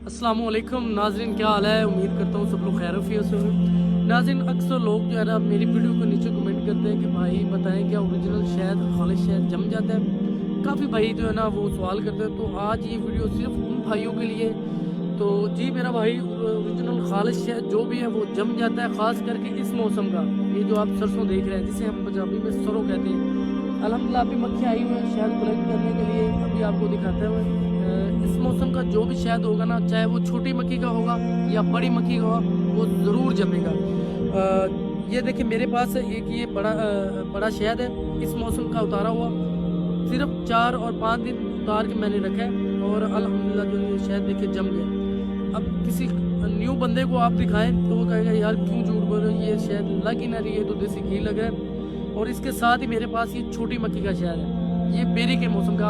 अस्सलाम वालेकुम नाज़रीन, क्या हाल है। उम्मीद करता हूँ सब लोग खैरियत से होंगे। नाज़रीन, अक्सर लोग जो है ना मेरी वीडियो को नीचे कमेंट करते हैं कि भाई बताएं क्या ओरिजिनल शहद खालिश शहद जम जाता है। काफ़ी भाई जो है ना वो सवाल करते हैं, तो आज ये वीडियो सिर्फ उन भाइयों के लिए। तो जी मेरा भाई, ओरिजिनल खालिश शहद जो भी है वो जम जाता है, ख़ास करके इस मौसम का। ये जो आप सरसों देख रहे हैं जिसे हम पंजाबी में सरों कहते हैं, अल्हम्दुलिल्लाह अभी मक्खियाँ आई हुई हैं शहद कलेक्ट करने के लिए। अभी आपको दिखाते हैं इस मौसम का जो भी शहद होगा ना, चाहे वो छोटी मक्खी का होगा या बड़ी मक्खी का होगा, वो ज़रूर जमेगा। ये देखिए मेरे पास एक ये बड़ा शहद है, इस मौसम का उतारा हुआ। सिर्फ 4 और 5 दिन उतार के मैंने रखा है और अल्हम्दुलिल्लाह जो ये शहद देखिए जम गया। अब किसी न्यू बंदे को आप दिखाएं तो वो कहेगा यार क्यों झूठ बोल रहे हो, ये शहद लग ही ना रही है, तो देसी घी लग रहा है। और इसके साथ ही मेरे पास ये छोटी मक्खी का शहद है, ये बेरी के मौसम का,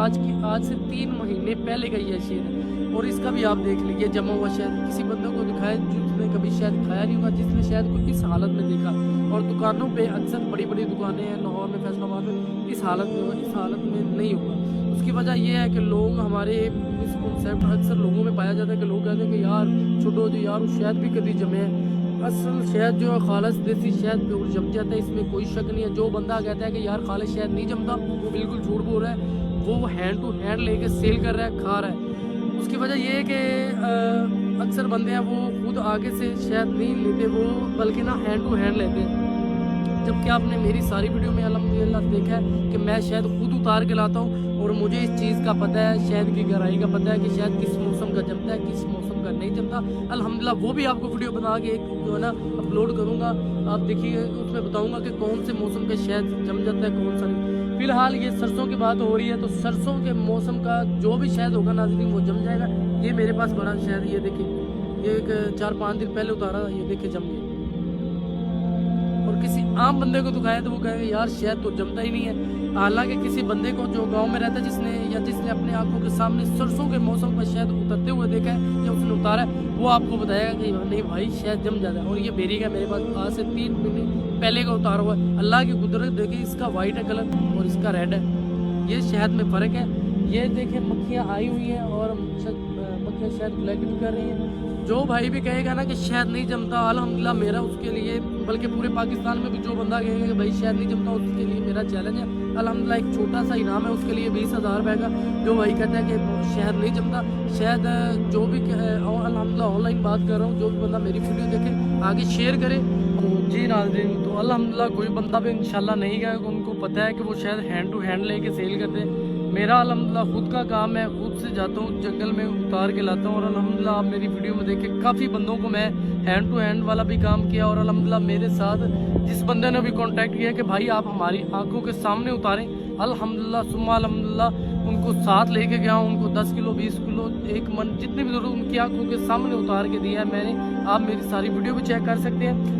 आज से 3 महीने पहले का ये शहद है। और इसका भी आप देख लीजिए जमा हुआ शहद। किसी बंदे को दिखाए जिसने कभी शहद खाया नहीं होगा, जिसने शहद को इस हालत में देखा। और दुकानों पे अक्सर बड़ी बड़ी दुकानें हैं लाहौर में, फैसलाबाद में, इस हालत में नहीं होगा। उसकी वजह यह है कि लोग हमारे इस कॉन्सेप्ट अक्सर लोगों में पाया जाता है कि लोग कहते हैं कि यार छोड़ो जो यार शहद भी कभी जमे है। असल शहद जो है खालिश देसी शहद प्योर जम जाता है, इसमें कोई शक नहीं है। जो बंदा कहता है कि यार खालिश शहद नहीं जमता, वो बिल्कुल झूठ बोल रहा है। वो हैंड टू हैंड लेके सेल कर रहा है, खा रहा है। उसकी वजह यह है कि अक्सर बंदे हैं वो खुद आगे से शहद नहीं लेते, वो बल्कि ना हैंड टू हैंड लेते हैं। जबकि आपने मेरी सारी वीडियो में अल्हम्दुलिल्लाह देखा है कि मैं शहद खुद उतार के लाता हूँ और मुझे इस चीज़ का पता है, शहद की गहराई का पता है कि शहद किस मौसम का जमता है, किस मौसम का नहीं जमता। अल्हम्दुलिल्लाह वो भी आपको वीडियो बना के एक जो है ना अपलोड करूँगा, आप देखिए, उसमें बताऊँगा कि कौन से मौसम का शहद जम जाता है, कौन सा नहीं। फिलहाल ये सरसों की बात हो रही है, तो सरसों के मौसम का जो भी शहद होगा नाज़रीन वो जम जाएगा। ये मेरे पास बड़ा शहद, ये देखिए, ये एक 4-5 दिन पहले उतारा, ये देखिए जम गया। और किसी आम बंदे को दिखाया तो वो कहेगा यार शहद तो जमता ही नहीं है। हालांकि किसी बंदे को जो गांव में रहता है जिसने अपने आंखों के सामने सरसों के मौसम का शहद उतरते हुए देखा है या उसने उतारा है, वो आपको बताएगा कि नहीं भाई शहद जम जाता है। और ये बेरी का मेरे पास आज से 3 महीने पहले का उतारा हुआ है। अल्लाह की कुदरत देखिए, इसका वाइट है कलर और इसका रेड है, ये शहद में फ़र्क है। ये देखिए मक्खियाँ आई हुई हैं और मक्खियाँ शहद कलेक्ट भी कर रही हैं। जो भाई भी कहेगा ना कि शहद नहीं जमता, अल्हम्दुलिल्लाह मेरा उसके लिए, बल्कि पूरे पाकिस्तान में भी जो बंदा कहेगा कि भाई शहद नहीं जमता, उसके लिए मेरा चैलेंज है। अल्हम्दुलिल्लाह एक छोटा सा इनाम है उसके लिए 20,000 रुपये का। जो भाई कहता है कि शहद नहीं जमता, शहद जो भी अल्हम्दुलिल्लाह ऑनलाइन बात कर रहा हूँ, जो भी बंदा मेरी वीडियो देखे आगे शेयर करे। तो जी नाज़रीन, तो अल्हम्दुलिल्लाह कोई बंदा भी इंशाल्लाह नहीं गया, उनको पता है कि वो शहद हैंड टू हैंड लेके सेल करते हैं। मेरा अल्हम्दुलिल्लाह खुद का काम है, खुद से जाता हूँ जंगल में, उतार के लाता हूँ। और अल्हम्दुलिल्लाह आप मेरी वीडियो में देख के काफ़ी बंदों को मैं हैंड टू हैंड वाला भी काम किया। और अल्हम्दुलिल्लाह मेरे साथ जिस बंदे ने भी कांटेक्ट किया कि भाई आप हमारी आंखों के सामने उतारें, अल्हम्दुलिल्लाह सुम्मा अल्हम्दुलिल्लाह उनको साथ लेके गया हूँ। उनको 10 किलो 20 किलो 1 मन जितनी भी ज़रूरत उनकी आंखों के सामने उतार के दिया है मैंने। आप मेरी सारी वीडियो भी चेक कर सकते हैं।